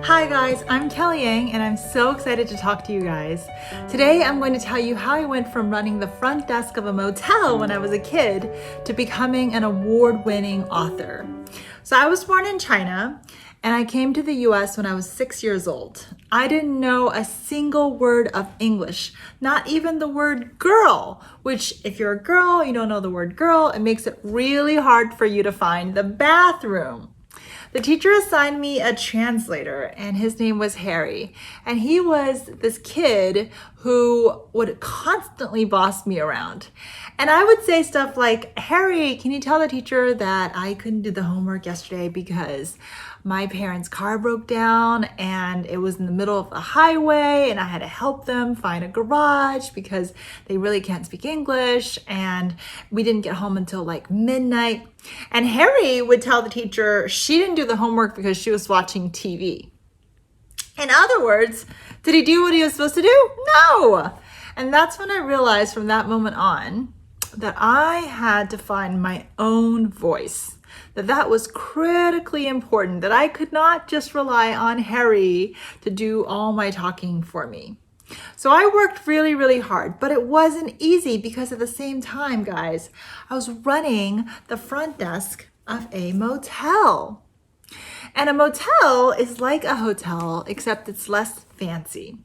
Hi guys, I'm Kelly Yang and I'm so excited to talk to you guys. Today I'm going to tell you how I went from running the front desk of a motel when I was a kid to becoming an award-winning author. So I was born in China and I came to the US when I was 6 years old. I didn't know a single word of English, not even the word girl, which if you're a girl, you don't know the word girl, it makes it really hard for you to find the bathroom. The teacher assigned me a translator and his name was Harry. And he was this kid who would constantly boss me around. And I would say stuff like, Harry, can you tell the teacher that I couldn't do the homework yesterday because my parents' car broke down and it was in the middle of the highway and I had to help them find a garage because they really can't speak English and we didn't get home until like midnight. And Harry would tell the teacher she didn't do the homework because she was watching TV. In other words, did he do what he was supposed to do? No. And that's when I realized from that moment on that I had to find my own voice. That was critically important, that I could not just rely on Harry to do all my talking for me. So I worked really, really hard, but it wasn't easy because at the same time, guys, I was running the front desk of a motel. And a motel is like a hotel, except it's less fancy.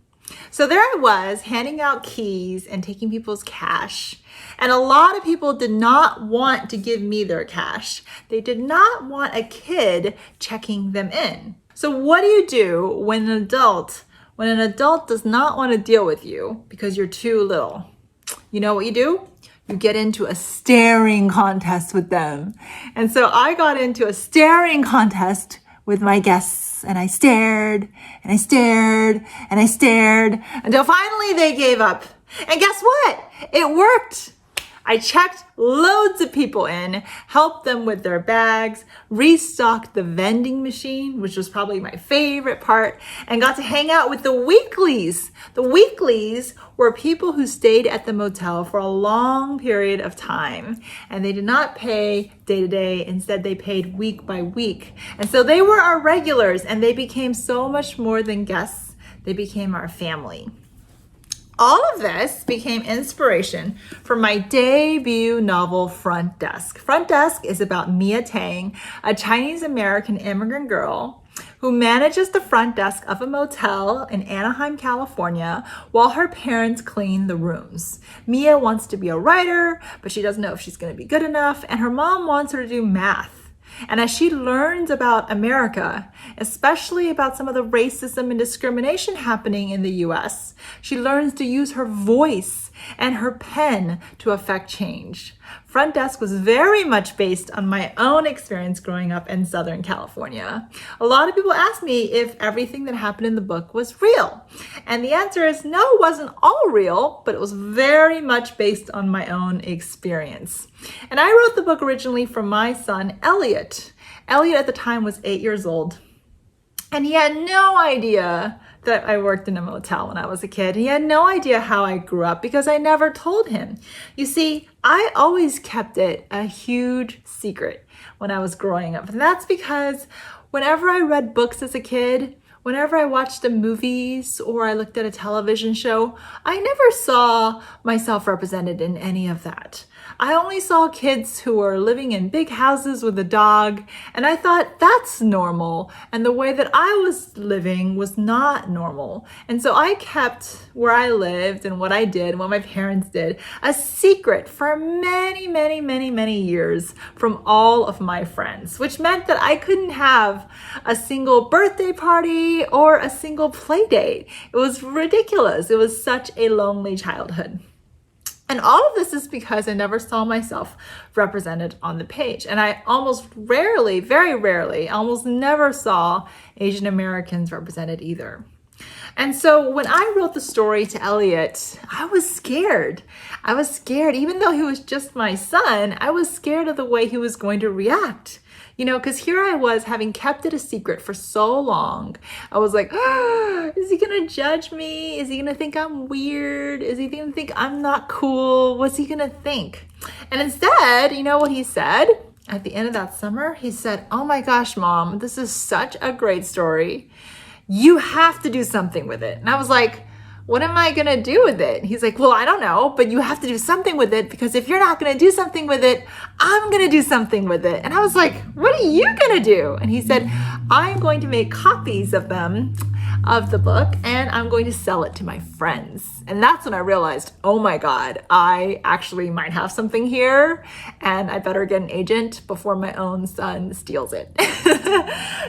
So there I was handing out keys and taking people's cash. And a lot of people did not want to give me their cash. They did not want a kid checking them in. So what do you do when an adult does not want to deal with you because you're too little? You know what you do? You get into a staring contest with them. And so I got into a staring contest with my guests and I stared and I stared and I stared until finally they gave up. And guess what? It worked. I checked loads of people in, helped them with their bags, restocked the vending machine, which was probably my favorite part, and got to hang out with the weeklies. The weeklies were people who stayed at the motel for a long period of time, and they did not pay day to day. Instead, they paid week by week. And so they were our regulars, and they became so much more than guests. They became our family. All of this became inspiration for my debut novel, Front Desk. Front Desk is about Mia Tang, a Chinese-American immigrant girl who manages the front desk of a motel in Anaheim, California, while her parents clean the rooms. Mia wants to be a writer, but she doesn't know if she's going to be good enough, and her mom wants her to do math. And as she learns about America, especially about some of the racism and discrimination happening in the US, she learns to use her voice and her pen to affect change. Front Desk was very much based on my own experience growing up in Southern California. A lot of people ask me if everything that happened in the book was real. And the answer is no, it wasn't all real, but it was very much based on my own experience. And I wrote the book originally for my son, Elliot. Elliot at the time was 8 years old. And he had no idea that I worked in a motel when I was a kid. He had no idea how I grew up because I never told him. You see, I always kept it a huge secret when I was growing up. And that's because whenever I read books as a kid, whenever I watched the movies or I looked at a television show, I never saw myself represented in any of that. I only saw kids who were living in big houses with a dog, and I thought that's normal. And the way that I was living was not normal. And so I kept where I lived and what I did and what my parents did a secret for many, many, many, many years from all of my friends, which meant that I couldn't have a single birthday party or a single play date. It was ridiculous. It was such a lonely childhood. And all of this is because I never saw myself represented on the page. And I almost rarely, very rarely, almost never saw Asian Americans represented either. And so when I wrote the story to Elliot, I was scared. I was scared. Even though he was just my son, I was scared of the way he was going to react. You know, because here I was having kept it a secret for so long. I was like, is he going to judge me? Is he going to think I'm weird? Is he going to think I'm not cool? What's he going to think? And instead, you know what he said? At the end of that summer, he said, oh my gosh, Mom, this is such a great story. you have to do something with it. And I was like, what am I gonna do with it? He's like, well, I don't know, but you have to do something with it, because if you're not gonna do something with it, I'm gonna do something with it. And I was like, what are you gonna do? And he said, I'm going to make copies of them, of the book, and I'm going to sell it to my friends. And that's when I realized, oh my God, I actually might have something here, and I better get an agent before my own son steals it.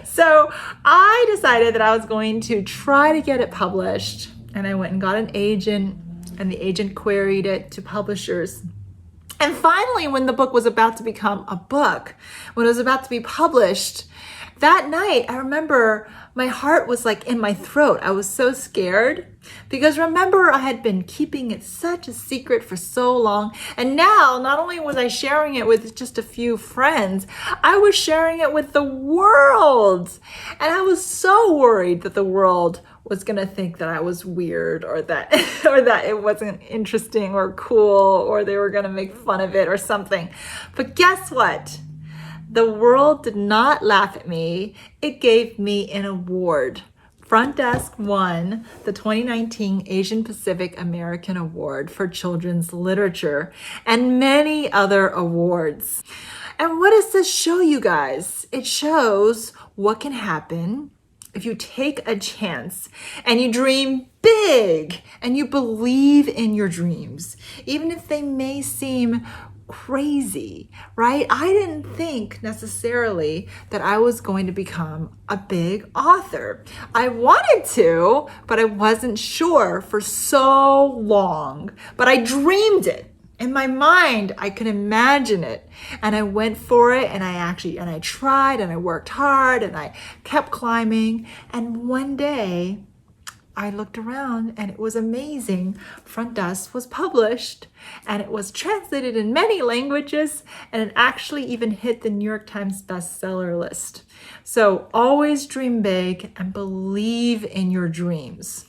So I decided that I was going to try to get it published. And I went and got an agent, and the agent queried it to publishers. And finally, when the book was about to become a book, when it was about to be published, that night, I remember my heart was like in my throat. I was so scared, because remember, I had been keeping it such a secret for so long. And now, not only was I sharing it with just a few friends, I was sharing it with the world. And I was so worried that the world was gonna think that I was weird, or that it wasn't interesting or cool, or they were gonna make fun of it or something. But guess what? The world did not laugh at me. It gave me an award. Front Desk won the 2019 Asian Pacific American Award for Children's Literature, and many other awards. And what does this show you guys? It shows what can happen if you take a chance and you dream big and you believe in your dreams, even if they may seem crazy, right? I didn't think necessarily that I was going to become a big author. I wanted to, but I wasn't sure for so long. But I dreamed it. In my mind, I could imagine it, and I went for it, and I tried, and I worked hard, and I kept climbing. And one day I looked around, and it was amazing. Front Desk was published, and it was translated in many languages, and it actually even hit the New York Times bestseller list. So always dream big and believe in your dreams.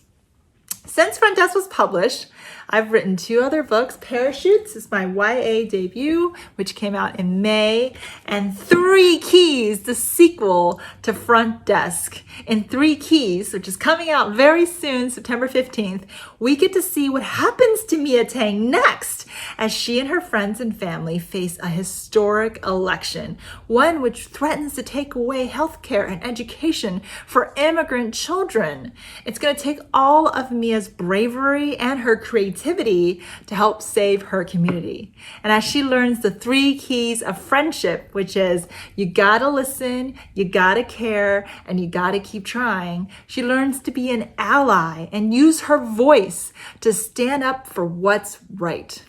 Since Front Desk was published, I've written 2 other books. Parachutes is my YA debut, which came out in May, and 3 Keys, the sequel to Front Desk. In 3 Keys, which is coming out very soon, September 15th, we get to see what happens to Mia Tang next as she and her friends and family face a historic election, one which threatens to take away healthcare and education for immigrant children. It's going to take all of Mia's bravery and her creativity to help save her community. And as she learns the 3 keys of friendship, which is you gotta listen, you gotta care, and you gotta keep trying, she learns to be an ally and use her voice to stand up for what's right.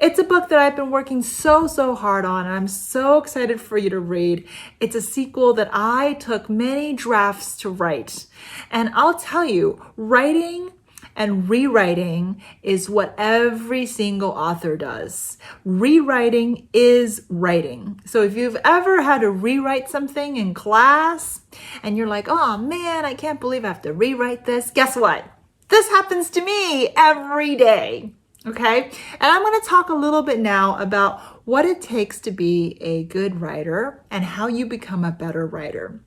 It's a book that I've been working so hard on, and I'm so excited for you to read. It's a sequel that I took many drafts to write. And I'll tell you, writing and rewriting is what every single author does. Rewriting is writing. So if you've ever had to rewrite something in class and you're like, oh man, I can't believe I have to rewrite this. Guess what? This happens to me every day. Okay? And I'm going to talk a little bit now about what it takes to be a good writer and how you become a better writer.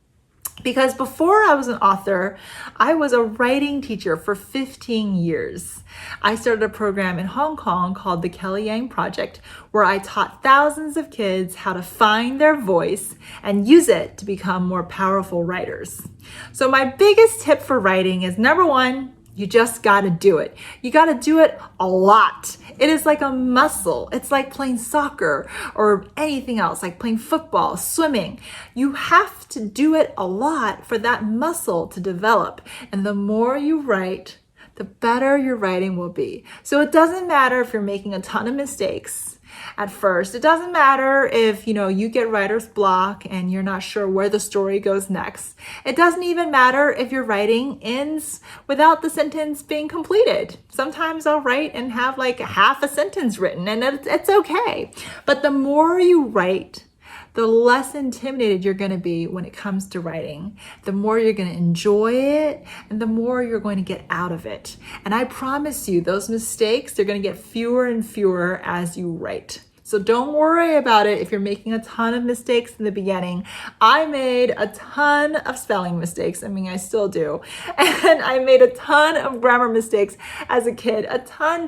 Because before I was an author, I was a writing teacher for 15 years. I started a program in Hong Kong called the Kelly Yang Project, where I taught thousands of kids how to find their voice and use it to become more powerful writers. So my biggest tip for writing is, number 1, you just got to do it. You got to do it a lot. It is like a muscle. It's like playing soccer or anything else, like playing football, swimming. You have to do it a lot for that muscle to develop. And the more you write, the better your writing will be. So it doesn't matter if you're making a ton of mistakes at first. It doesn't matter if, you get writer's block and you're not sure where the story goes next. It doesn't even matter if your writing ends without the sentence being completed. Sometimes I'll write and have like half a sentence written, and it's okay. But the more you write, the less intimidated you're going to be when it comes to writing. The more you're going to enjoy it, and the more you're going to get out of it. And I promise you, those mistakes, they're going to get fewer and fewer as you write. So don't worry about it if you're making a ton of mistakes in the beginning. I made a ton of spelling mistakes. I mean, I still do. And I made a ton of grammar mistakes as a kid, a ton.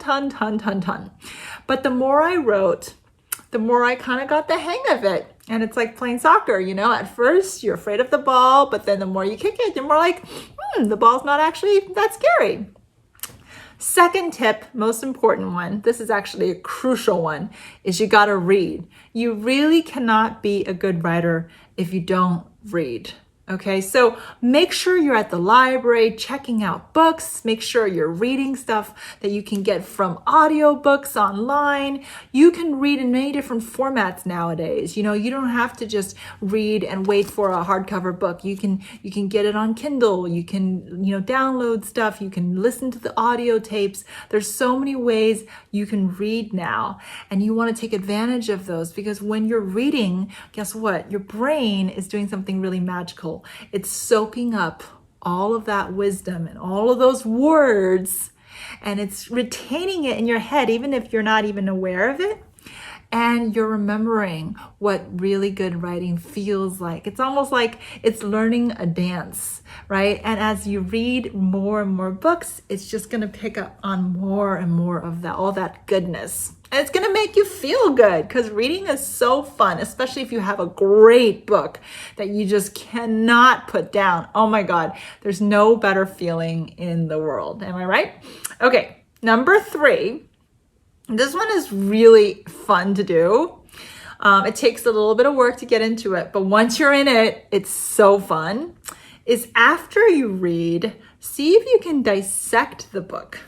But the more I wrote, the more I kind of got the hang of it. And it's like playing soccer, you know, at first you're afraid of the ball, but then the more you kick it, you're more like, the ball's not actually that scary. Second tip, most important one, this is actually a crucial one, is you got to read. You really cannot be a good writer if you don't read. Okay, so make sure you're at the library checking out books. Make sure you're reading stuff that you can get from audiobooks online. You can read in many different formats nowadays. You know, you don't have to just read and wait for a hardcover book. You can get it on Kindle. You can, download stuff. You can listen to the audio tapes. There's so many ways you can read now, and you want to take advantage of those, because when you're reading, guess what? Your brain is doing something really magical. It's soaking up all of that wisdom and all of those words, and it's retaining it in your head, even if you're not even aware of it. And you're remembering what really good writing feels like. It's almost like it's learning a dance, right? And as you read more and more books, it's just going to pick up on more and more of that, all that goodness. And it's going to make you feel good, because reading is so fun, especially if you have a great book that you just cannot put down. Oh my God, there's no better feeling in the world. Am I right? Okay, number 3. This one is really fun to do. It takes a little bit of work to get into it, but once you're in it, it's so fun. Is after you read, see if you can dissect the book.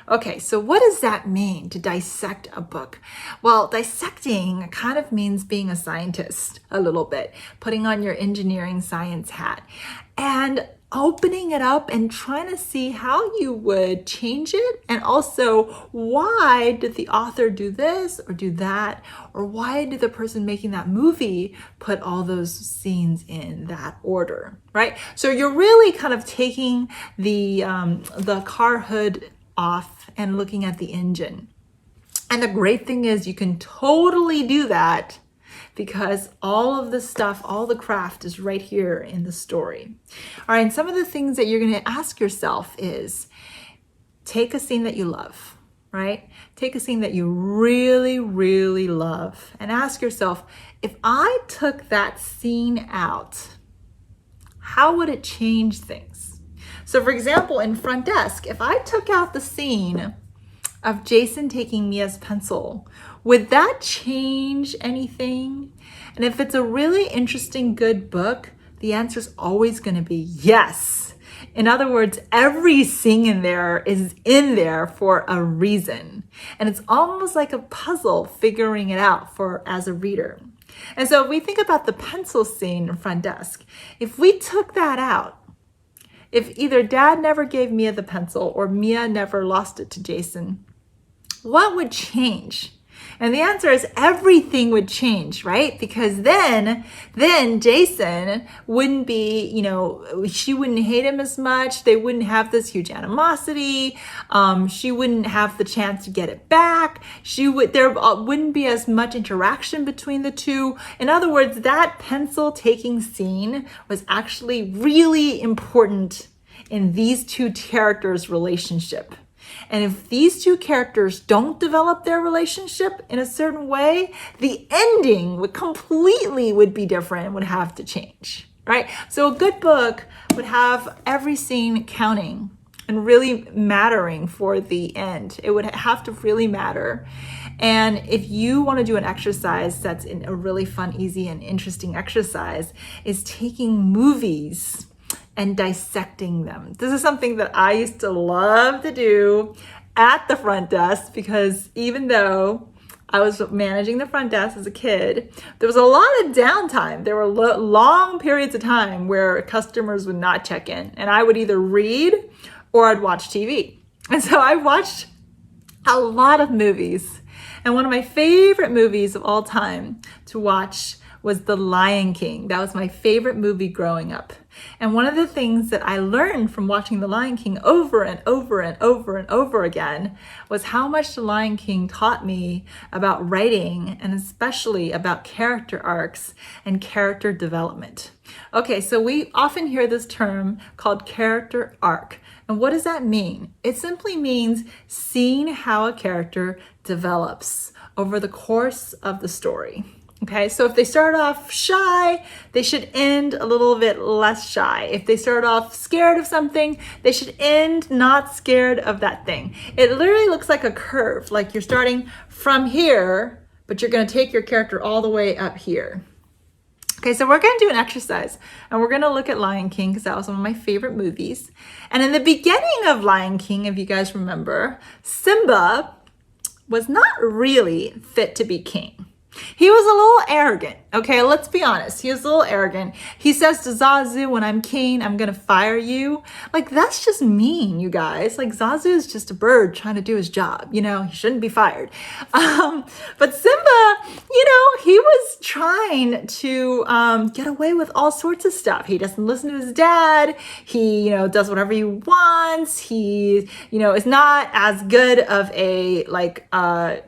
Okay, so what does that mean, to dissect a book? Well, dissecting kind of means being a scientist a little bit, putting on your engineering science hat and opening it up and trying to see how you would change it, and also why did the author do this or do that, or why did the person making that movie put all those scenes in that order, right? So you're really kind of taking the car hood off and looking at the engine. And the great thing is you can totally do that, because all of the stuff, all the craft is right here in the story. All right, and some of the things that you're going to ask yourself is, take a scene that you love, right? Take a scene that you really, really love, and ask yourself, if I took that scene out, how would it change things? So for example, in Front Desk, if I took out the scene of Jason taking Mia's pencil, would that change anything? And if it's a really interesting, good book, the answer is always going to be yes. In other words, every scene in there is in there for a reason. And it's almost like a puzzle figuring it out for as a reader. And so if we think about the pencil scene in Front Desk, if we took that out, if either Dad never gave Mia the pencil or Mia never lost it to Jason, what would change? And the answer is everything would change, right? Because then Jason wouldn't be, she wouldn't hate him as much. They wouldn't have this huge animosity. She wouldn't have the chance to get it back. There wouldn't be as much interaction between the two. In other words, that pencil taking scene was actually really important in these two characters' relationship. And if these two characters don't develop their relationship in a certain way, the ending would be different, would have to change, right? So a good book would have every scene counting and really mattering for the end. It would have to really matter. And if you want to do an exercise that's a really fun, easy, and interesting exercise, is taking movies and dissecting them. This is something that I used to love to do at the front desk, because even though I was managing the front desk as a kid, there was a lot of downtime. There were long periods of time where customers would not check in, and I would either read or I'd watch TV. And so I watched a lot of movies. And one of my favorite movies of all time to watch was The Lion King. That was my favorite movie growing up. And one of the things that I learned from watching The Lion King over and over and over and over again was how much The Lion King taught me about writing, and especially about character arcs and character development. Okay, so we often hear this term called character arc. And what does that mean? It simply means seeing how a character develops over the course of the story. Okay, so if they start off shy, they should end a little bit less shy. If they start off scared of something, they should end not scared of that thing. It literally looks like a curve, like you're starting from here, but you're going to take your character all the way up here. Okay, so we're going to do an exercise, and we're going to look at Lion King because that was one of my favorite movies. And in the beginning of Lion King, if you guys remember, Simba was not really fit to be king. He was a little arrogant. Okay, let's be honest. He was a little arrogant. He says to Zazu, when I'm king, I'm going to fire you. Like, that's just mean, you guys. Like, Zazu is just a bird trying to do his job. You know, he shouldn't be fired. But Simba, you know, he was trying to get away with all sorts of stuff. He doesn't listen to his dad. He, you know, does whatever he wants. He, you know, is not as good of a, like,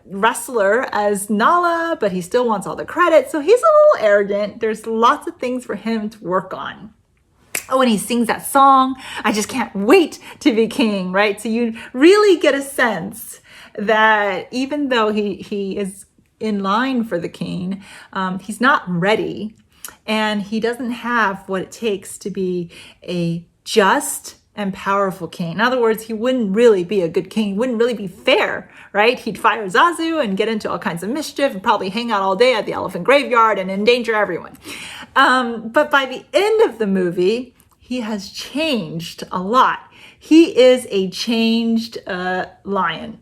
wrestler as Nala, but he still wants all the credit. So he's a little arrogant. There's lots of things for him to work on. Oh, and he sings that song, I just can't wait to be king, right? So you really get a sense that even though he is in line for the king, he's not ready, and he doesn't have what it takes to be a just and powerful king. In other words, he wouldn't really be a good king. He wouldn't really be fair, right? He'd fire Zazu and get into all kinds of mischief and probably hang out all day at the elephant graveyard and endanger everyone. But by the end of the movie, he has changed a lot. He is a changed lion.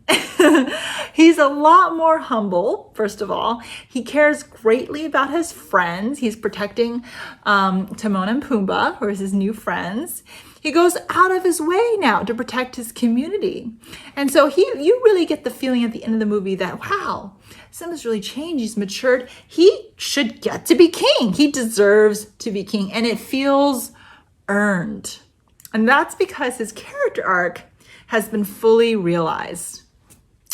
He's a lot more humble, first of all. He cares greatly about his friends. He's protecting Timon and Pumbaa, who are his new friends. He goes out of his way now to protect his community. And so you really get the feeling at the end of the movie that, wow, Simba's really changed. He's matured. He should get to be king. He deserves to be king. And it feels earned. And that's because his character arc has been fully realized.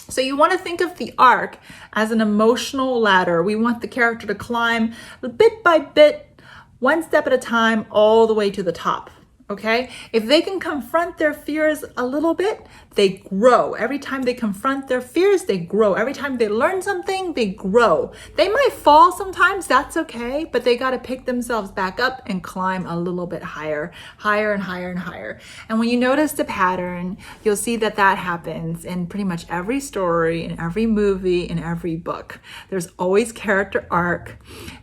So you want to think of the arc as an emotional ladder. We want the character to climb bit by bit, one step at a time, all the way to the top. Okay? If they can confront their fears a little bit, they grow. Every time they confront their fears, they grow. Every time they learn something, they grow. They might fall sometimes, that's okay, but they got to pick themselves back up and climb a little bit higher, higher and higher and higher. And when you notice the pattern, you'll see that that happens in pretty much every story, in every movie, in every book. There's always character arc,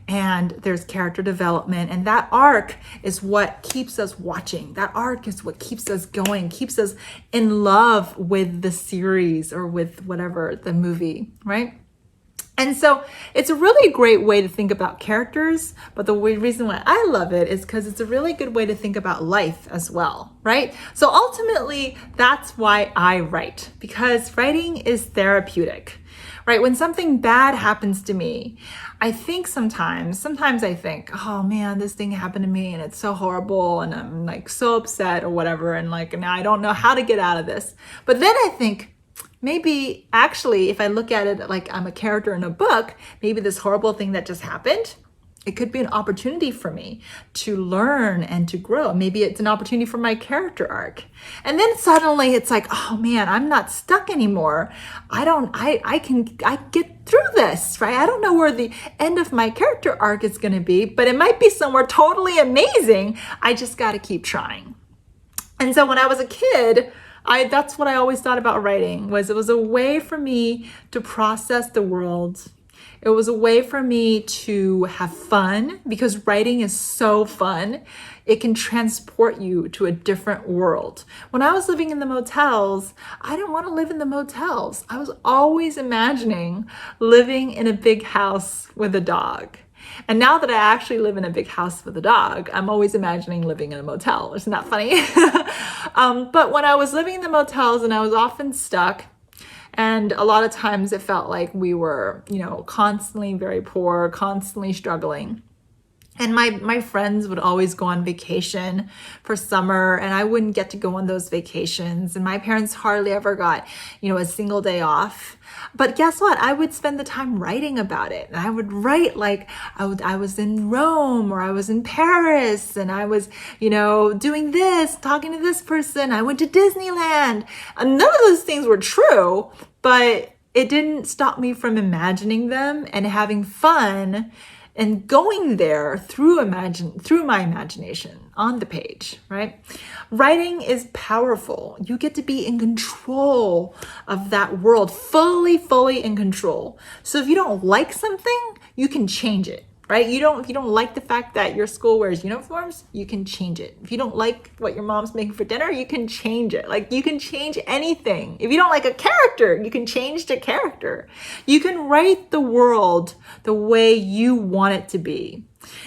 and there's character development, and that arc is what keeps us watching. That arc is what keeps us going, keeps us in love with the series or with whatever the movie, right? And so it's a really great way to think about characters, but the reason why I love it is because it's a really good way to think about life as well, right? So ultimately, that's why I write, because writing is therapeutic. Right? When something bad happens to me, I think sometimes I think, oh man, this thing happened to me and it's so horrible and I'm like so upset or whatever. And like, now I don't know how to get out of this. But then I think, maybe actually, if I look at it like I'm a character in a book, maybe this horrible thing that just happened, it could be an opportunity for me to learn and to grow. Maybe it's an opportunity for my character arc. And then suddenly it's like, oh man, I'm not stuck anymore. I get through this, right? I don't know where the end of my character arc is going to be, but it might be somewhere totally amazing. I just got to keep trying. And so when I was a kid, that's what I always thought about writing, was it was a way for me to process the world. It was a way for me to have fun, because writing is so fun. It can transport you to a different world. When I was living in the motels, I didn't want to live in the motels. I was always imagining living in a big house with a dog. And now that I actually live in a big house with a dog, I'm always imagining living in a motel. Isn't that funny? But when I was living in the motels and I was often stuck, and a lot of times it felt like we were, constantly very poor, constantly struggling. And my friends would always go on vacation for summer, and I wouldn't get to go on those vacations. And my parents hardly ever got, a single day off. But guess what? I would spend the time writing about it. And I would write like I was in Rome, or I was in Paris, and I was, doing this, talking to this person. I went to Disneyland. And none of those things were true, but it didn't stop me from imagining them and having fun and going there through my imagination on the page, right? Writing is powerful. You get to be in control of that world, fully in control. So if you don't like something, you can change it, right? If you don't like the fact that your school wears uniforms, you can change it. If you don't like what your mom's making for dinner, you can change it. Like, you can change anything. If you don't like a character, you can change the character. You can write the world the way you want it to be.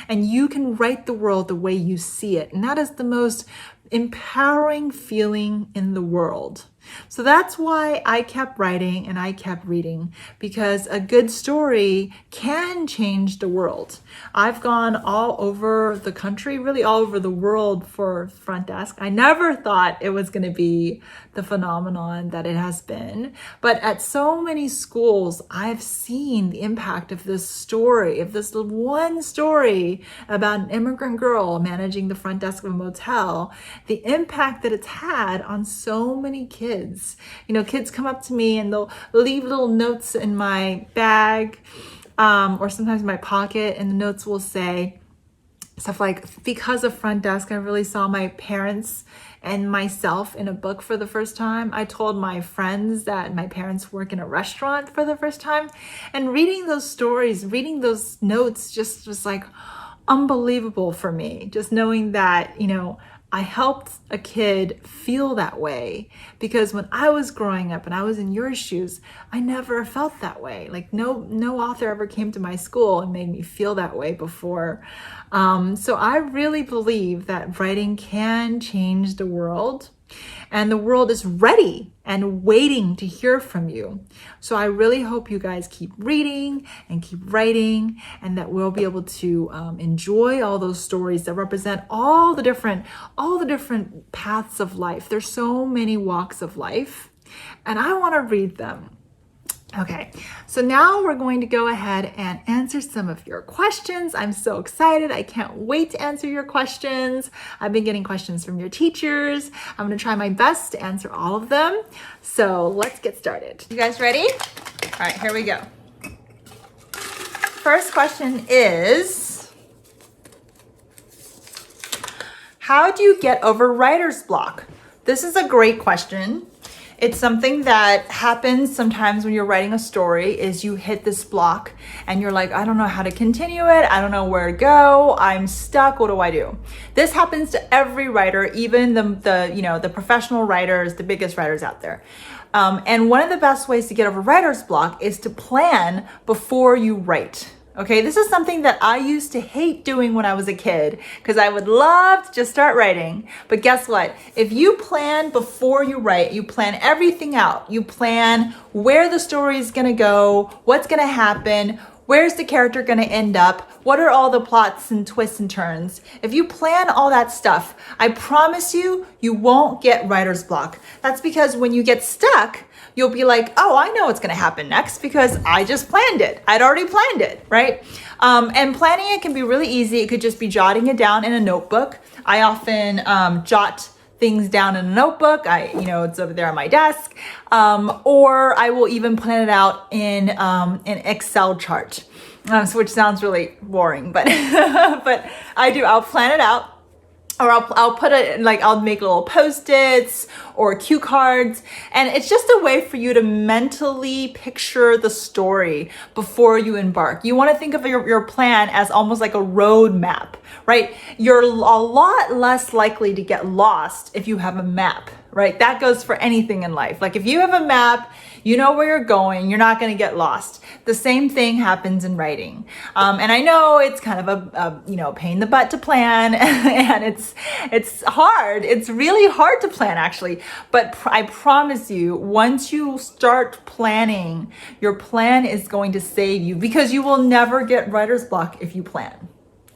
And you can write the world the way you see it. And that is the most empowering feeling in the world. So that's why I kept writing and I kept reading, because a good story can change the world. I've gone all over the country, really all over the world for Front Desk. I never thought it was going to be the phenomenon that it has been. But at so many schools, I've seen the impact of this story, of this one story about an immigrant girl managing the front desk of a motel, the impact that it's had on so many kids. Kids come up to me and they'll leave little notes in my bag, or sometimes in my pocket, and the notes will say stuff like, because of Front Desk, I really saw my parents and myself in a book for the first time. I told my friends that my parents work in a restaurant for the first time. And reading those stories, reading those notes just was like unbelievable for me. Just knowing that, I helped a kid feel that way, because when I was growing up and I was in your shoes, I never felt that way. Like no author ever came to my school and made me feel that way before. So I really believe that writing can change the world, and the world is ready and waiting to hear from you. So I really hope you guys keep reading and keep writing, and that we'll be able to enjoy all those stories that represent all the different paths of life. There's so many walks of life, and I want to read them. Okay, so now we're going to go ahead and answer some of your questions. I'm so excited. I can't wait to answer your questions. I've been getting questions from your teachers. I'm going to try my best to answer all of them. So let's get started. You guys ready? All right, here we go. First question is, how do you get over writer's block? This is a great question. It's something that happens sometimes when you're writing a story, is you hit this block and you're like, I don't know how to continue it. I don't know where to go. I'm stuck. What do I do? This happens to every writer, even the professional writers, the biggest writers out there. And one of the best ways to get over writer's block is to plan before you write. Okay, this is something that I used to hate doing when I was a kid, because I would love to just start writing. But guess what? If you plan before you write, you plan everything out. You plan where the story is going to go, what's going to happen, where's the character going to end up, what are all the plots and twists and turns. If you plan all that stuff, I promise you, you won't get writer's block. That's because when you get stuck, you'll be like, oh, I know what's going to happen next because I just planned it. I'd already planned it, right? And planning it can be really easy. It could just be jotting it down in a notebook. I often jot things down in a notebook. It's over there on my desk. Or I will even plan it out in an Excel chart, which sounds really boring, but but I do. I'll plan it out. Or I'll put it, I'll make little Post-its or cue cards. And it's just a way for you to mentally picture the story before you embark. You want to think of your plan as almost like a road map, right? You're a lot less likely to get lost if you have a map, right? That goes for anything in life. Like if you have a map, you know where you're going, you're not going to get lost. The same thing happens in writing. And I know it's kind of a pain in the butt to plan, and it's hard. It's really hard to plan, actually. But I promise you, once you start planning, your plan is going to save you, because you will never get writer's block if you plan.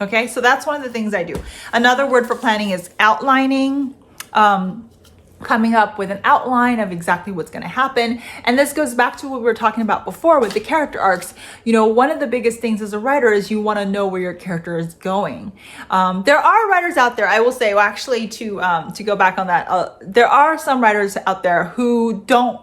Okay, so that's one of the things I do. Another word for planning is outlining, coming up with an outline of exactly what's going to happen. And this goes back to what we were talking about before with the character arcs. You know, one of the biggest things as a writer is you want to know where your character is going. There are writers out there, I will say, well, actually to go back on that, there are some writers out there who don't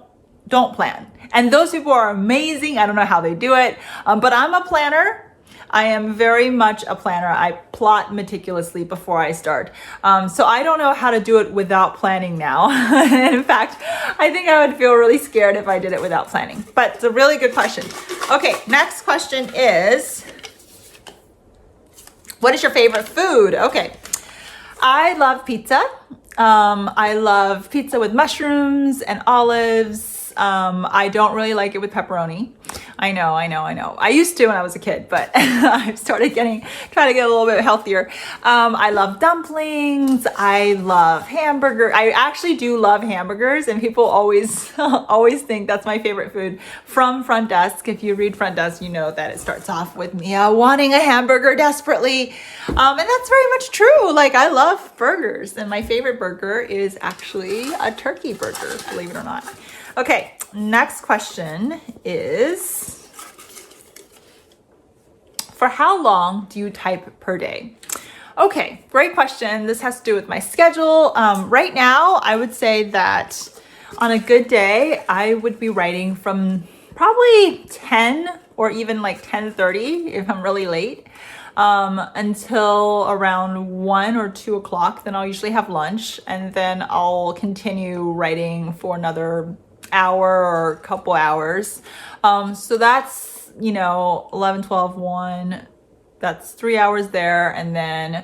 plan. And those people are amazing. I don't know how they do it, but I'm a planner. I am very much a planner. I plot meticulously before I start. So I don't know how to do it without planning now. In fact, I think I would feel really scared if I did it without planning. But it's a really good question. Okay, next question is, what is your favorite food? Okay, I love pizza. I love pizza with mushrooms and olives. I don't really like it with pepperoni. I know. I used to when I was a kid, but I've started trying to get a little bit healthier. I love dumplings. I love hamburger. I actually do love hamburgers, and people always think that's my favorite food from Front Desk. If you read Front Desk, you know that it starts off with me wanting a hamburger desperately. And that's very much true. Like, I love burgers, and my favorite burger is actually a turkey burger, believe it or not. Okay, next question is, for how long do you type per day? Okay, great question. This has to do with my schedule. Right now, I would say that on a good day, I would be writing from probably 10 or even like 10:30 if I'm really late, until around 1 or 2 o'clock. Then I'll usually have lunch, and then I'll continue writing for another hour or a couple hours. So that's, 11, 12, 1, that's 3 hours there. And then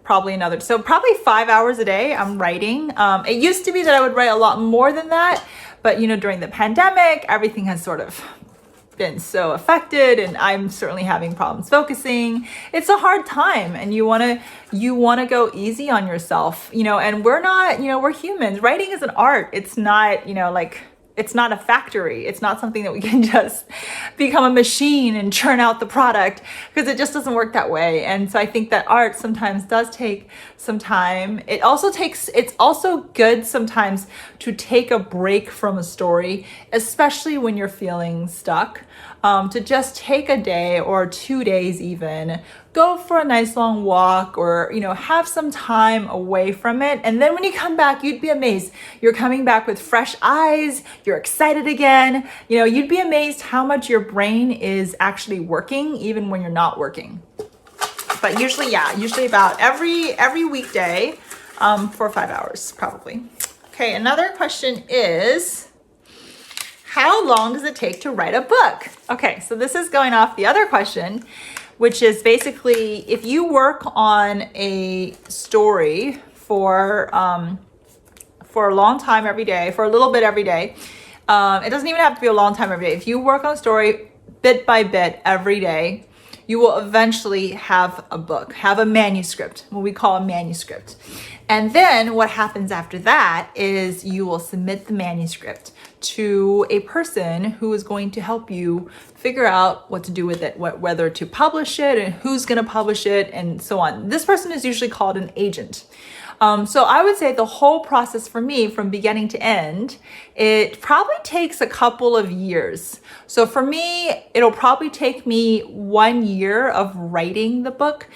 probably 5 hours a day I'm writing. It used to be that I would write a lot more than that, but during the pandemic, everything has sort of been so affected, and I'm certainly having problems focusing. It's a hard time, and you want to go easy on yourself, and we're not, we're humans. Writing is an art. It's not, it's not a factory. It's not something that we can just become a machine and churn out the product, because it just doesn't work that way. And so I think that art sometimes does take some time. It's also good sometimes to take a break from a story, especially when you're feeling stuck, to just take a day or 2 days even, go for a nice long walk, or, have some time away from it. And then when you come back, you'd be amazed. You're coming back with fresh eyes. You're excited again. You'd be amazed how much your brain is actually working, even when you're not working. But usually about every weekday, for 5 hours, probably. Okay, another question is, how long does it take to write a book? Okay, so this is going off the other question, which is basically, if you work on a story for a long time every day, for a little bit every day, it doesn't even have to be a long time every day. If you work on a story bit by bit every day, you will eventually have a book, have a manuscript, what we call a manuscript. And then what happens after that is you will submit the manuscript to a person who is going to help you figure out what to do with it, whether to publish it and who's going to publish it and so on. This person is usually called an agent. So I would say the whole process for me, from beginning to end, it probably takes a couple of years. So for me, it'll probably take me 1 year of writing the book.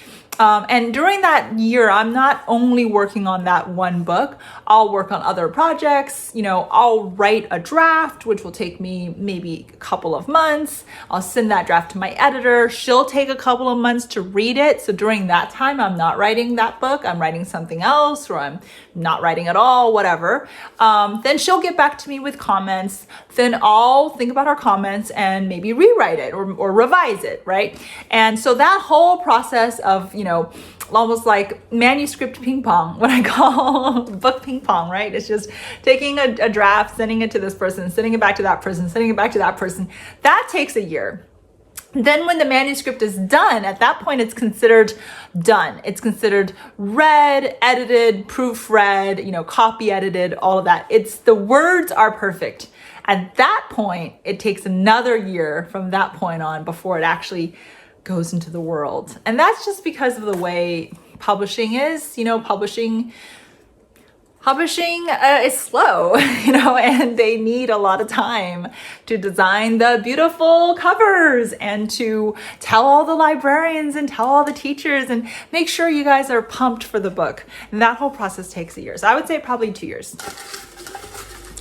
And during that year, I'm not only working on that one book. I'll work on other projects. I'll write a draft, which will take me maybe a couple of months. I'll send that draft to my editor. She'll take a couple of months to read it. So during that time, I'm not writing that book. I'm writing something else, or I'm not writing at all, whatever. Then she'll get back to me with comments. Then I'll think about her comments and maybe rewrite it or revise it, right? And so that whole process of, almost like manuscript ping pong, what I call book ping pong, right? It's just taking a draft, sending it to this person, sending it back to that person, sending it back to that person. That takes a year. Then when the manuscript is done, at that point, it's considered done. It's considered read, edited, proofread, copy edited, all of that. The words are perfect. At that point, it takes another year from that point on before it actually goes into the world. And that's just because of the way publishing is. Publishing is slow, and they need a lot of time to design the beautiful covers and to tell all the librarians and tell all the teachers and make sure you guys are pumped for the book. And that whole process takes a year. So I would say probably 2 years.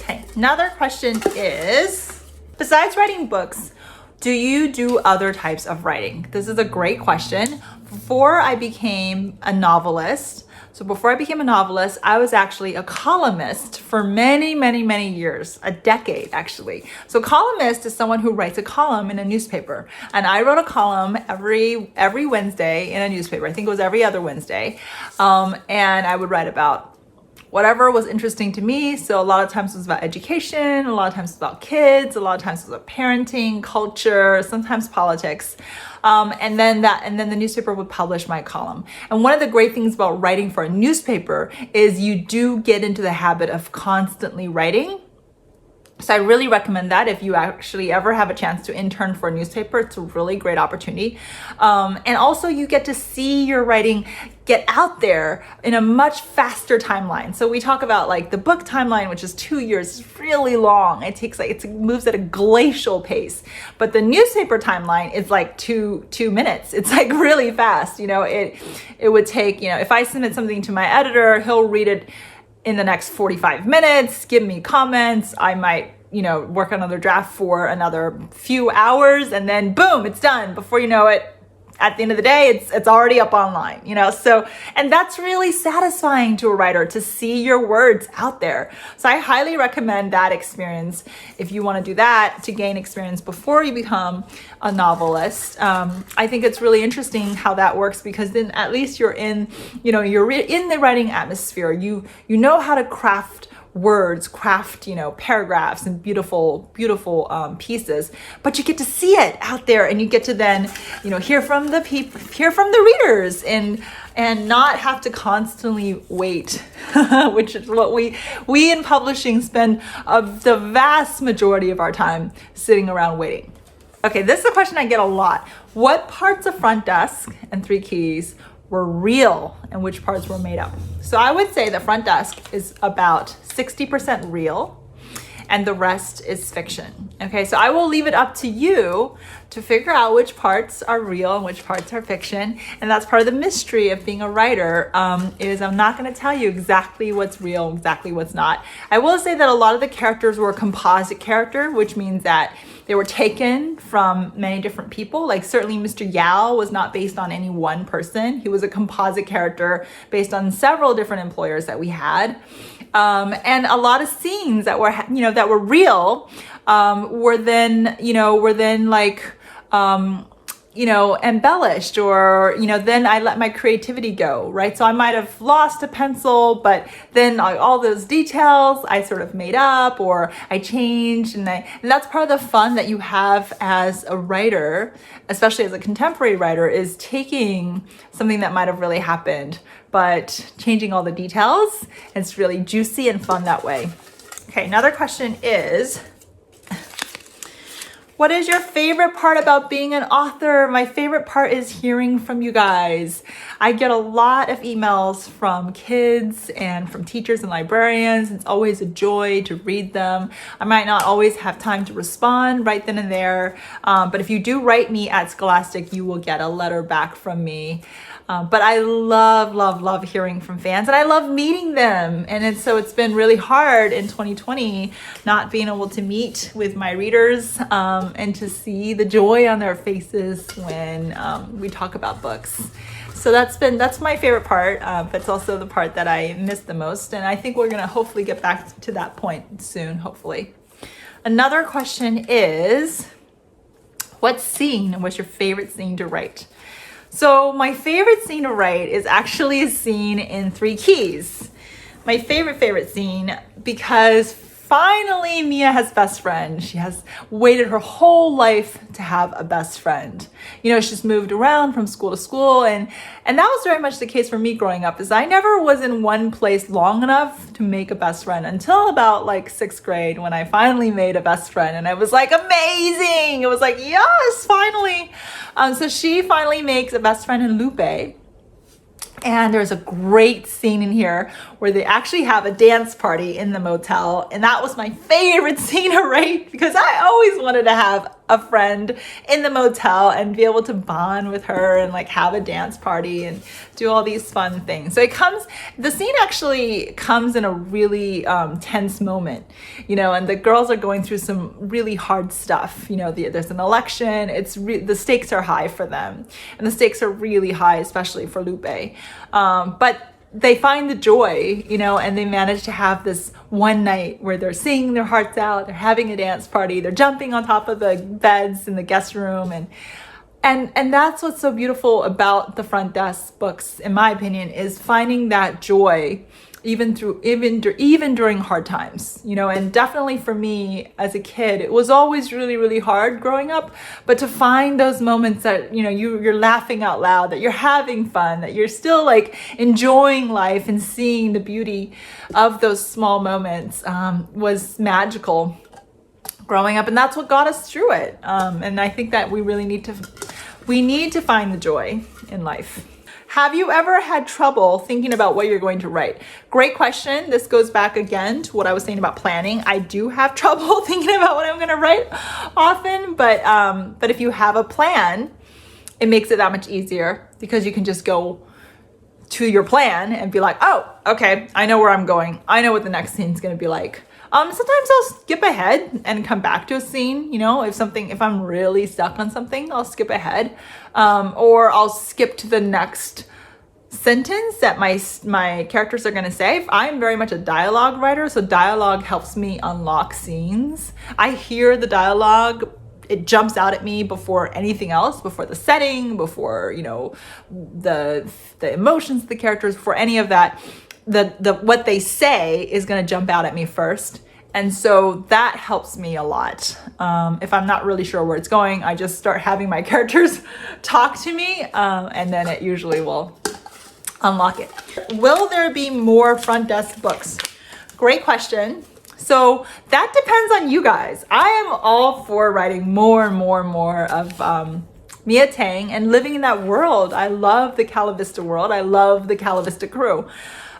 Okay, another question is, besides writing books, do you do other types of writing? This is a great question. Before I became a novelist, I was actually a columnist for many, many, many years, a decade actually. So columnist is someone who writes a column in a newspaper. And I wrote a column every Wednesday in a newspaper. I think it was every other Wednesday. And I would write about whatever was interesting to me. So a lot of times it was about education, a lot of times it was about kids, a lot of times it was about parenting, culture, sometimes politics. And then the newspaper would publish my column. And one of the great things about writing for a newspaper is you do get into the habit of constantly writing. So I really recommend that if you actually ever have a chance to intern for a newspaper. It's a really great opportunity. And also you get to see your writing get out there in a much faster timeline. So we talk about like the book timeline, which is 2 years, is really long. It moves at a glacial pace. But the newspaper timeline is like two minutes. It's like really fast. It would take, if I submit something to my editor, he'll read it in the next 45 minutes, give me comments. I might, work on another draft for another few hours, and then boom, it's done. Before you know it, at the end of the day, it's already up online, So, and that's really satisfying to a writer to see your words out there. So I highly recommend that experience if you want to do that to gain experience before you become a novelist. I think it's really interesting how that works, because then at least you're in, you're in the writing atmosphere. You know how to craft words, paragraphs and beautiful pieces, but you get to see it out there, and you get to then hear from the readers and not have to constantly wait, which is what we in publishing spend the vast majority of our time sitting around waiting. Okay, this is a question I get a lot. What parts of Front Desk and Three Keys were real and which parts were made up? So I would say the Front Desk is about 60% real and the rest is fiction. Okay, so I will leave it up to you to figure out which parts are real and which parts are fiction. And that's part of the mystery of being a writer, is I'm not gonna tell you exactly what's real, exactly what's not. I will say that a lot of the characters were composite character, which means that they were taken from many different people. Like certainly Mr. Yao was not based on any one person. He was a composite character based on several different employers that we had. And a lot of scenes that were real, were then embellished, or, then I let my creativity go, right? So I might have lost a pencil, but then all those details I sort of made up or I changed. And that's part of the fun that you have as a writer, especially as a contemporary writer, is taking something that might have really happened, but changing all the details. It's really juicy and fun that way. Okay, another question is, what is your favorite part about being an author? My favorite part is hearing from you guys. I get a lot of emails from kids and from teachers and librarians. It's always a joy to read them. I might not always have time to respond right then and there, but if you do write me at Scholastic, you will get a letter back from me. But I love hearing from fans, and I love meeting them. And it's been really hard in 2020 not being able to meet with my readers and to see the joy on their faces when we talk about books. So that's my favorite part, but it's also the part that I miss the most. And I think we're gonna hopefully get back to that point soon, hopefully. Another question is, what scene was your favorite scene to write? So my favorite scene to write is actually a scene in Three Keys. My favorite scene, because Finally, Mia has best friend. She has waited her whole life to have a best friend. You know, she's moved around from school to school, and that was very much the case for me growing up, is I never was in one place long enough to make a best friend until about like 6th grade, when I finally made a best friend, and I was like, amazing. It was like, yes, finally. So she finally makes a best friend in Lupe. And there's a great scene in here where they actually have a dance party in the motel. And that was my favorite scene to write, because I always wanted to have a friend in the motel and be able to bond with her and like have a dance party and do all these fun things. So the scene actually comes in a really tense moment, you know, and the girls are going through some really hard stuff. You know, there's an election. The stakes are high for them, and the stakes are really high, especially for Lupe. But they find the joy, you know, and they manage to have this one night where they're singing their hearts out, they're having a dance party, they're jumping on top of the beds in the guest room, and that's what's so beautiful about the front desk books, in my opinion, is finding that joy even during hard times, you know. And definitely for me as a kid, it was always really, really hard growing up, but to find those moments that, you know, you're laughing out loud, that you're having fun, that you're still like enjoying life and seeing the beauty of those small moments, was magical growing up, and that's what got us through it. And I think that we really need to find the joy in life. Have you ever had trouble thinking about what you're going to write? Great question. This goes back again to what I was saying about planning. I do have trouble thinking about what I'm going to write often, but if you have a plan, it makes it that much easier, because you can just go to your plan and be like, oh, okay, I know where I'm going. I know what the next scene's going to be like. Sometimes I'll skip ahead and come back to a scene, you know, if I'm really stuck on something, I'll skip ahead, or I'll skip to the next sentence that my characters are going to say. I'm very much a dialogue writer, so dialogue helps me unlock scenes. I hear the dialogue, it jumps out at me before anything else, before the setting, before, you know, the emotions of the characters, before any of that. What they say is going to jump out at me first. And so that helps me a lot. If I'm not really sure where it's going, I just start having my characters talk to me, and then it usually will unlock it. Will there be more front desk books? Great question. So that depends on you guys. I am all for writing more and more and more of Mia Tang and living in that world. I love the Calavista world. I love the Calavista crew.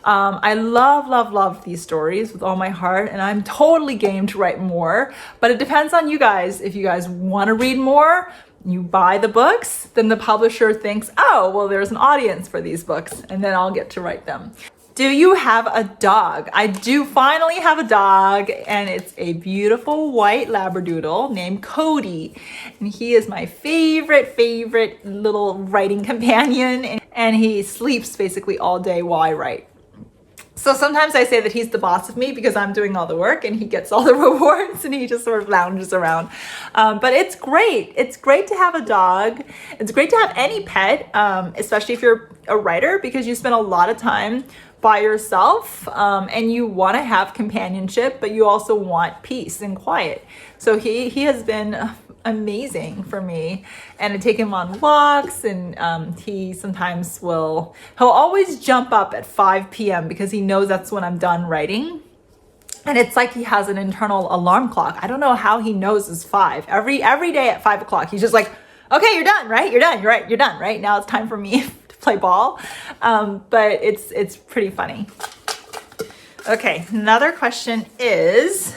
I love these stories with all my heart, and I'm totally game to write more, but it depends on you guys. If you guys want to read more, you buy the books, then the publisher thinks, oh, well, there's an audience for these books, and then I'll get to write them. Do you have a dog? I do finally have a dog, and it's a beautiful white Labradoodle named Cody, and he is my favorite little writing companion, and he sleeps basically all day while I write. So sometimes I say that he's the boss of me because I'm doing all the work and he gets all the rewards and he just sort of lounges around. But it's great. It's great to have a dog. It's great to have any pet, especially if you're a writer, because you spend a lot of time by yourself, and you want to have companionship, but you also want peace and quiet. So he has been amazing for me, and I take him on walks, and he sometimes he'll always jump up at 5 p.m. because he knows that's when I'm done writing. And it's like he has an internal alarm clock. I don't know how he knows it's 5. Every day at 5 o'clock, he's just like, okay, you're done, right? You're done. You're right. You're done, right? Now it's time for me to play ball. But it's pretty funny. Okay, another question is,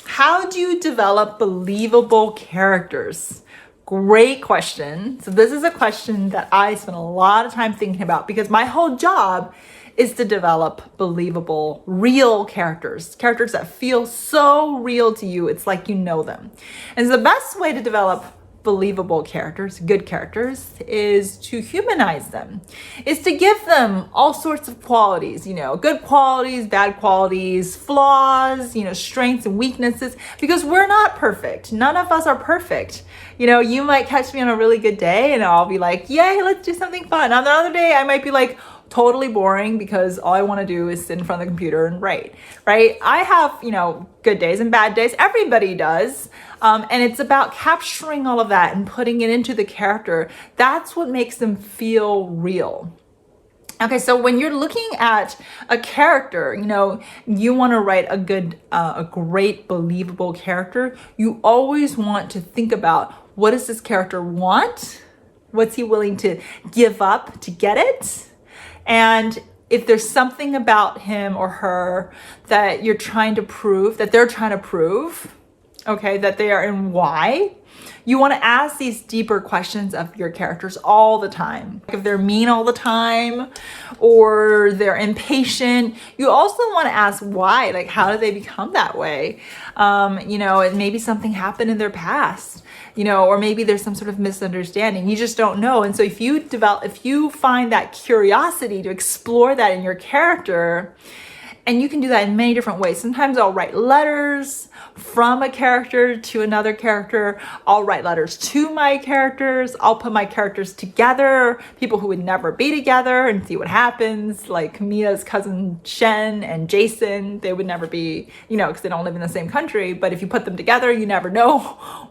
how do you develop believable characters? Great question. So this is a question that I spend a lot of time thinking about, because my whole job is to develop believable, real characters that feel so real to you, it's like you know them. And the best way to develop believable characters, good characters, is to humanize them, is to give them all sorts of qualities, good qualities, bad qualities, flaws, strengths and weaknesses, because we're not perfect. None of us are perfect. You might catch me on a really good day and I'll be like, yay, let's do something fun. On the other day, I might be like, totally boring because all I want to do is sit in front of the computer and write, right? I have, good days and bad days. Everybody does. And it's about capturing all of that and putting it into the character. That's what makes them feel real. Okay, so when you're looking at a character, you want to write a great, believable character. You always want to think about, what does this character want? What's he willing to give up to get it? And if there's something about him or her that they're trying to prove, okay, that they are, and why, you want to ask these deeper questions of your characters all the time. If they're mean all the time or they're impatient, you also want to ask why, like how did they become that way? And maybe something happened in their past, or maybe there's some sort of misunderstanding. You just don't know. And so if you find that curiosity to explore that in your character, and you can do that in many different ways. Sometimes I'll write letters from a character to another character. I'll write letters to my characters. I'll put my characters together, people who would never be together, and see what happens. Like Mia's cousin Shen and Jason, they would never be, because they don't live in the same country. But if you put them together, you never know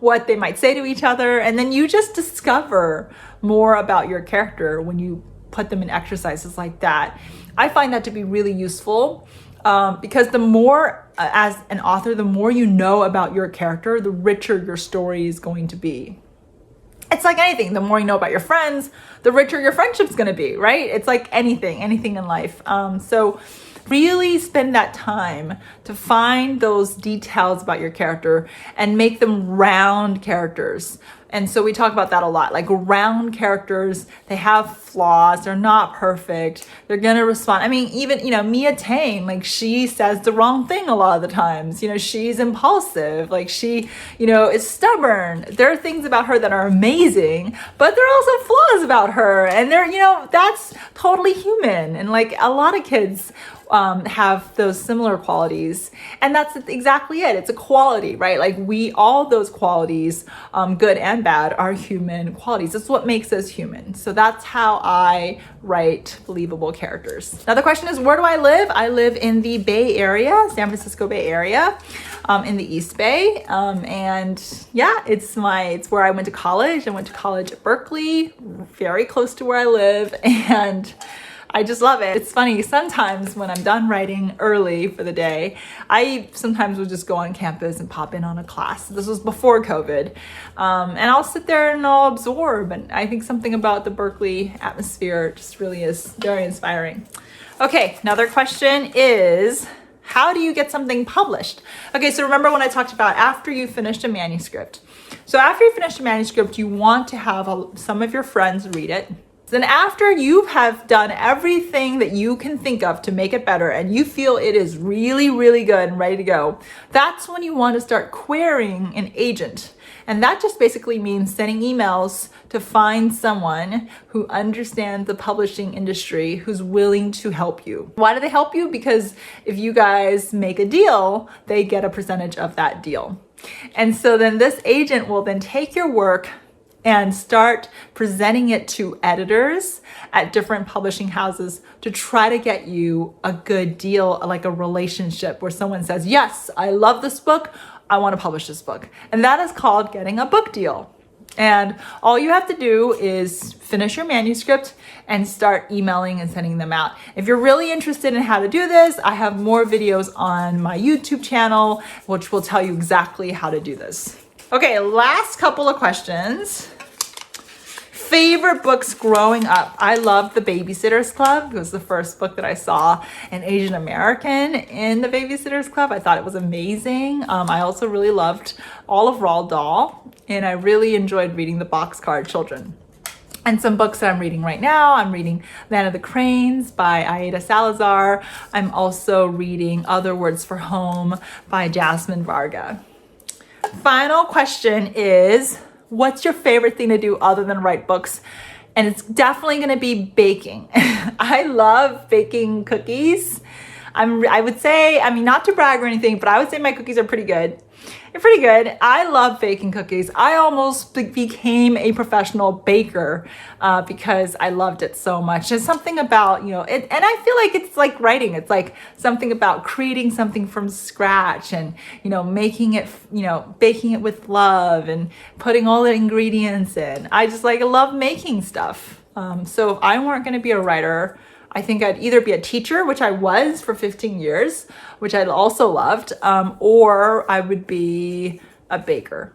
what they might say to each other. And then you just discover more about your character when you put them in exercises like that. I find that to be really useful. Because the more, as an author, the more you know about your character, the richer your story is going to be. It's like anything. The more you know about your friends, the richer your friendship's going to be, right? It's like anything in life. So really spend that time to find those details about your character and make them round characters. And so we talk about that a lot, like round characters, they have flaws, they're not perfect, they're gonna respond. I mean, even, Mia Tang, like she says the wrong thing a lot of the times, she's impulsive, like she, is stubborn. There are things about her that are amazing, but there are also flaws about her, and they're, that's totally human. And like a lot of kids have those similar qualities, and that's exactly it. It's a quality, right? Like all those qualities, good and bad, are human qualities. That's what makes us human. So that's how I write believable characters. Now the question is, where do I live? I live in the Bay Area, San Francisco Bay Area, in the East Bay. And yeah, it's where I went to college. I went to college at Berkeley, very close to where I live, and I just love it. It's funny, sometimes when I'm done writing early for the day, I sometimes would just go on campus and pop in on a class. This was before COVID. And I'll sit there and I'll absorb. And I think something about the Berkeley atmosphere just really is very inspiring. Okay, another question is, how do you get something published? Okay, so remember when I talked about after you finished a manuscript. So after you finish a manuscript, you want to have some of your friends read it. Then after you have done everything that you can think of to make it better and you feel it is really, really good and ready to go, that's when you want to start querying an agent. And that just basically means sending emails to find someone who understands the publishing industry, who's willing to help you. Why do they help you? Because if you guys make a deal, they get a percentage of that deal. And so then this agent will then take your work and start presenting it to editors at different publishing houses to try to get you a good deal, like a relationship where someone says, yes, I love this book, I want to publish this book. And that is called getting a book deal. And all you have to do is finish your manuscript and start emailing and sending them out. If you're really interested in how to do this, I have more videos on my YouTube channel, which will tell you exactly how to do this. Okay, last couple of questions. Favorite books growing up. I loved The Babysitter's Club. It was the first book that I saw an Asian American in The Babysitter's Club. I thought it was amazing. I also really loved all of Roald Dahl, and I really enjoyed reading The Boxcar Children. And some books that I'm reading right now, I'm reading Land of the Cranes by Aida Salazar. I'm also reading Other Words for Home by Jasmine Varga. Final question is, what's your favorite thing to do other than write books? And it's definitely going to be baking. I love baking cookies. I would say, not to brag or anything, but I would say my cookies are pretty good. Pretty good. I love baking cookies. I almost became a professional baker because I loved it so much. There's something about, it, and I feel like it's like writing. It's like something about creating something from scratch and, making it, baking it with love and putting all the ingredients in. I just love making stuff. So if I weren't going to be a writer, I think I'd either be a teacher, which I was for 15 years, which I also loved, or I would be a baker.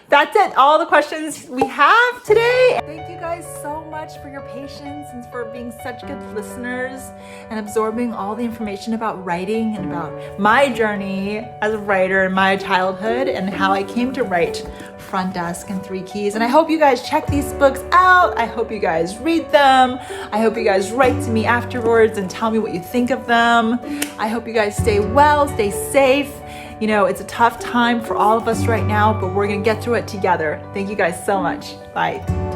That's it. All the questions we have today. Thank you guys so much for your patience and for being such good listeners and absorbing all the information about writing and about my journey as a writer in my childhood and how I came to write Front Desk and Three Keys. And I hope you guys check these books out. I hope you guys read them. I hope you guys write to me afterwards and tell me what you think of them. I hope you guys stay well, stay safe. It's a tough time for all of us right now, but we're going to get through it together. Thank you guys so much. Bye.